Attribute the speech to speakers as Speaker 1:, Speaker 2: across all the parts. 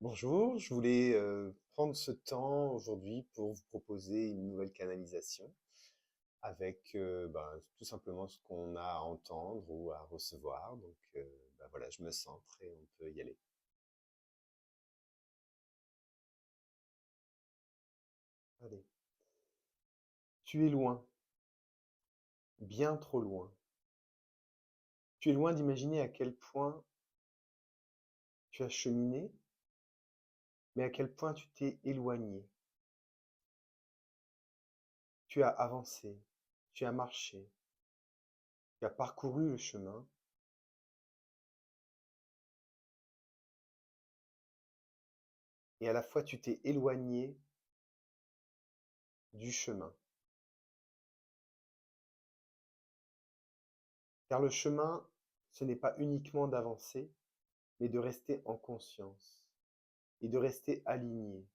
Speaker 1: Bonjour, je voulais prendre ce temps aujourd'hui pour vous proposer une nouvelle canalisation avec tout simplement ce qu'on a à entendre ou à recevoir. Donc voilà, je me centre et on peut y aller. Allez. Tu es loin, bien trop loin. Tu es loin d'imaginer à quel point tu as cheminé, mais à quel point tu t'es éloigné. Tu as avancé, tu as marché, tu as parcouru le chemin, et à la fois tu t'es éloigné du chemin. Car le chemin, ce n'est pas uniquement d'avancer, mais de rester en conscience et de rester aligné.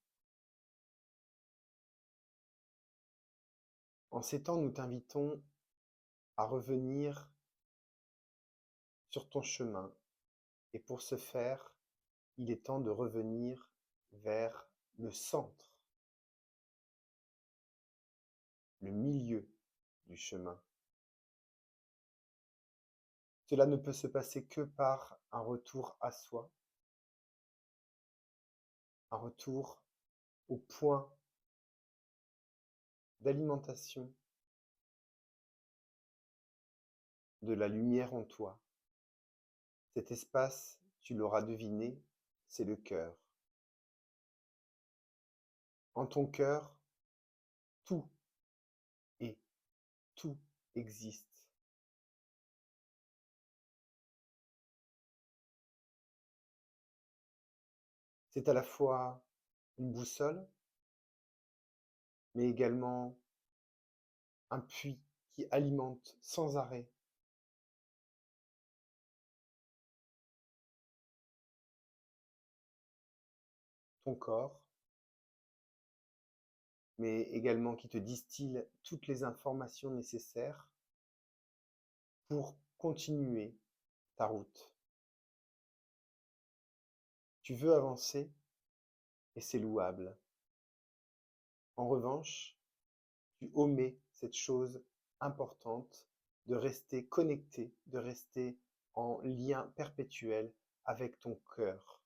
Speaker 1: En ces temps, nous t'invitons à revenir sur ton chemin. Et pour ce faire, il est temps de revenir vers le centre, le milieu du chemin. Cela ne peut se passer que par un retour à soi, un retour au point d'alimentation de la lumière en toi. Cet espace, tu l'auras deviné, c'est le cœur. En ton cœur, tout est, tout existe. C'est à la fois une boussole, mais également un puits qui alimente sans arrêt ton corps, mais également qui te distille toutes les informations nécessaires pour continuer ta route. Tu veux avancer et c'est louable. En revanche, tu omets cette chose importante de rester connecté, de rester en lien perpétuel avec ton cœur.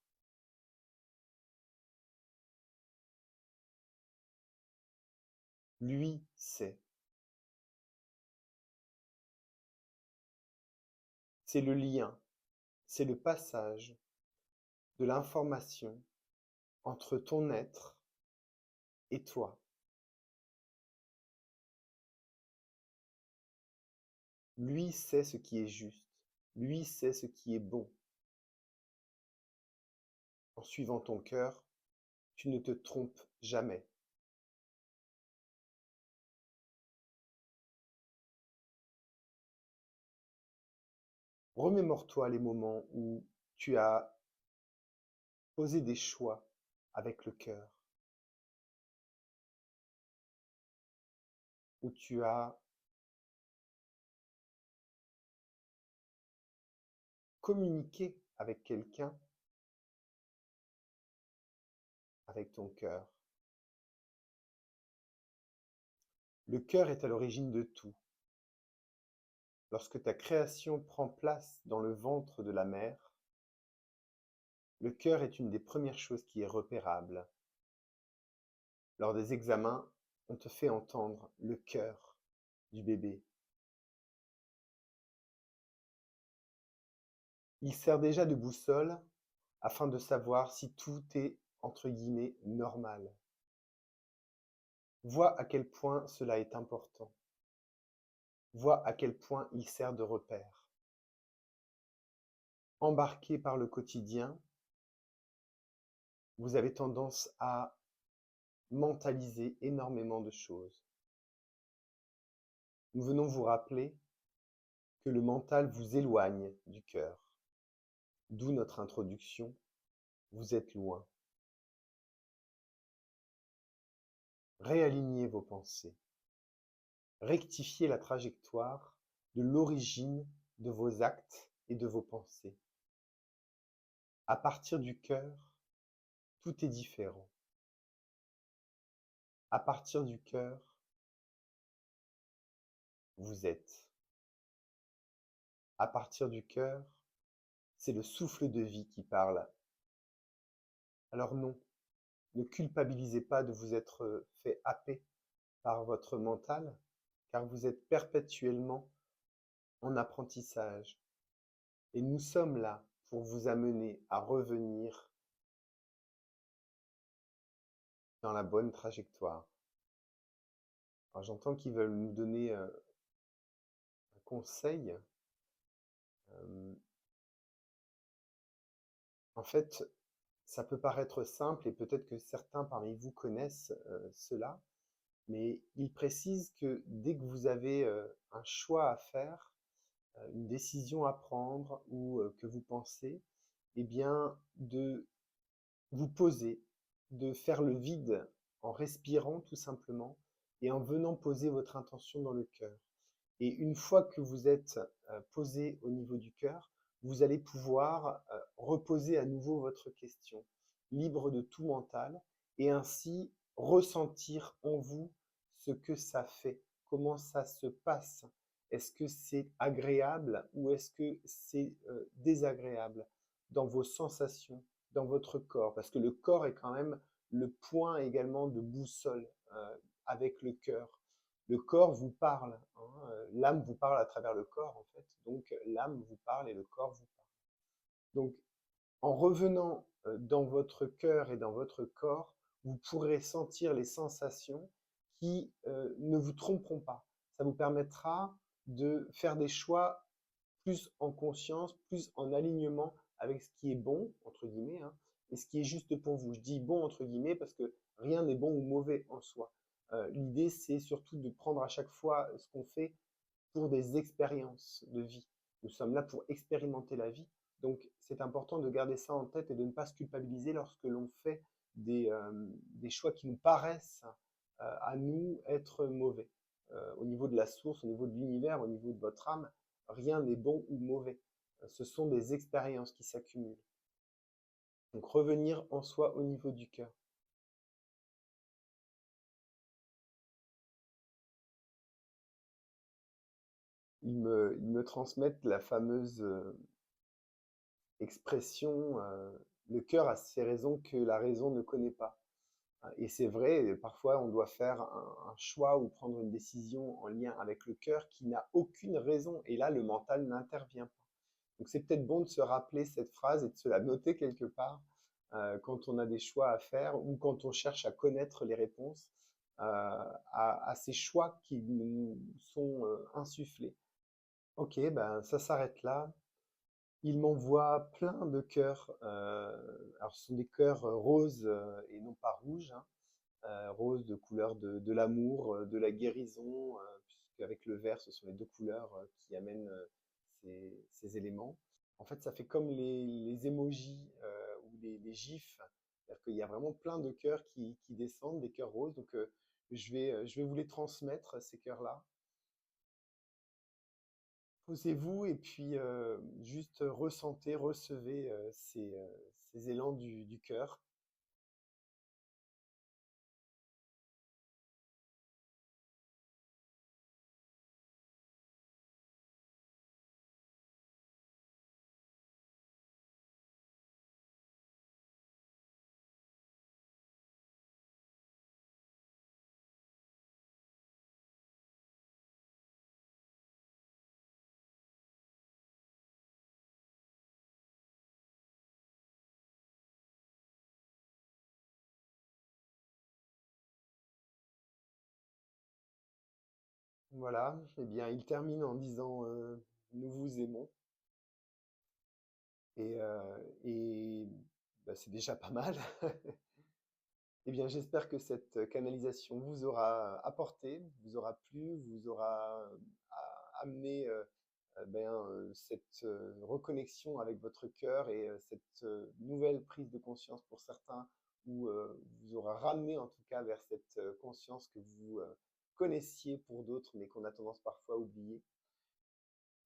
Speaker 1: Lui sait. C'est le lien, c'est le passage de l'information entre ton être et toi. Lui sait ce qui est juste, lui sait ce qui est bon. En suivant ton cœur, tu ne te trompes jamais. Remémore-toi les moments où tu as posé des choix avec le cœur, où tu as communiqué avec quelqu'un avec ton cœur. Le cœur est à l'origine de tout. Lorsque ta création prend place dans le ventre de la mère, le cœur est une des premières choses qui est repérable. Lors des examens, on te fait entendre le cœur du bébé. Il sert déjà de boussole afin de savoir si tout est, entre guillemets, normal. Vois à quel point cela est important. Vois à quel point il sert de repère. Embarqué par le quotidien, vous avez tendance à mentaliser énormément de choses. Nous venons vous rappeler que le mental vous éloigne du cœur. D'où notre introduction, vous êtes loin. Réalignez vos pensées. Rectifiez la trajectoire de l'origine de vos actes et de vos pensées. À partir du cœur, tout est différent. À partir du cœur, vous êtes. À partir du cœur, c'est le souffle de vie qui parle. Alors non, ne culpabilisez pas de vous être fait happer par votre mental, car vous êtes perpétuellement en apprentissage. Et nous sommes là pour vous amener à revenir dans la bonne trajectoire. Alors j'entends qu'ils veulent nous donner un conseil. En fait, ça peut paraître simple et peut-être que certains parmi vous connaissent cela, mais il précise que dès que vous avez un choix à faire, une décision à prendre ou que vous pensez, eh bien, de vous poser, de faire le vide en respirant tout simplement et en venant poser votre intention dans le cœur. Et une fois que vous êtes posé au niveau du cœur, vous allez pouvoir reposer à nouveau votre question, libre de tout mental, et ainsi ressentir en vous ce que ça fait, comment ça se passe. Est-ce que c'est agréable ou est-ce que c'est désagréable dans vos sensations, dans votre corps? Parce que le corps est quand même le point également de boussole avec le cœur. Le corps vous parle, hein, l'âme vous parle à travers le corps en fait, donc l'âme vous parle et le corps vous parle. Donc en revenant dans votre cœur et dans votre corps, vous pourrez sentir les sensations qui ne vous tromperont pas. Ça vous permettra de faire des choix plus en conscience, plus en alignement avec ce qui est bon, entre guillemets, hein, et ce qui est juste pour vous. Je dis bon, entre guillemets, parce que rien n'est bon ou mauvais en soi. L'idée, c'est surtout de prendre à chaque fois ce qu'on fait pour des expériences de vie. Nous sommes là pour expérimenter la vie, donc c'est important de garder ça en tête et de ne pas se culpabiliser lorsque l'on fait des choix qui nous paraissent à nous être mauvais. Au niveau de la source, au niveau de l'univers, au niveau de votre âme, rien n'est bon ou mauvais. Ce sont des expériences qui s'accumulent. Donc revenir en soi au niveau du cœur. Ils me transmettent la fameuse expression le cœur a ses raisons que la raison ne connaît pas. Et c'est vrai, parfois on doit faire un choix ou prendre une décision en lien avec le cœur qui n'a aucune raison. Et là, le mental n'intervient pas. Donc c'est peut-être bon de se rappeler cette phrase et de se la noter quelque part quand on a des choix à faire ou quand on cherche à connaître les réponses à ces choix qui nous sont insufflés. Ok, ben ça s'arrête là. Il m'envoie plein de cœurs. Alors ce sont des cœurs roses et non pas rouges, hein. Rose de couleur de l'amour, de la guérison, puisqu'avec le vert, ce sont les deux couleurs qui amènent ces éléments. En fait, ça fait comme les emojis ou les gifs, c'est-à-dire qu'il y a vraiment plein de cœurs qui descendent, des cœurs roses. Donc, je vais vous les transmettre, ces cœurs-là. Posez-vous et puis juste ressentez, recevez ces élans du cœur. Voilà, eh bien, il termine en disant nous vous aimons. Et bah, c'est déjà pas mal. Eh bien, j'espère que cette canalisation vous aura apporté, vous aura plu, vous aura amené cette reconnexion avec votre cœur et cette nouvelle prise de conscience pour certains, ou vous aura ramené en tout cas vers cette conscience que vous connaissiez pour d'autres, mais qu'on a tendance parfois à oublier.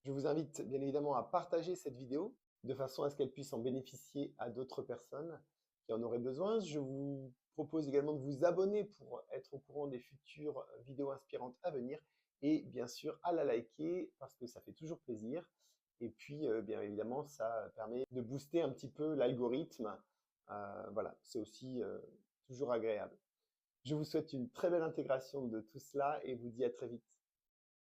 Speaker 1: Je vous invite bien évidemment à partager cette vidéo de façon à ce qu'elle puisse en bénéficier à d'autres personnes. qui en auraient besoin. Je vous propose également de vous abonner pour être au courant des futures vidéos inspirantes à venir et bien sûr à la liker parce que ça fait toujours plaisir. Et puis, bien évidemment, ça permet de booster un petit peu l'algorithme. Voilà, c'est aussi toujours agréable. Je vous souhaite une très belle intégration de tout cela et vous dis à très vite.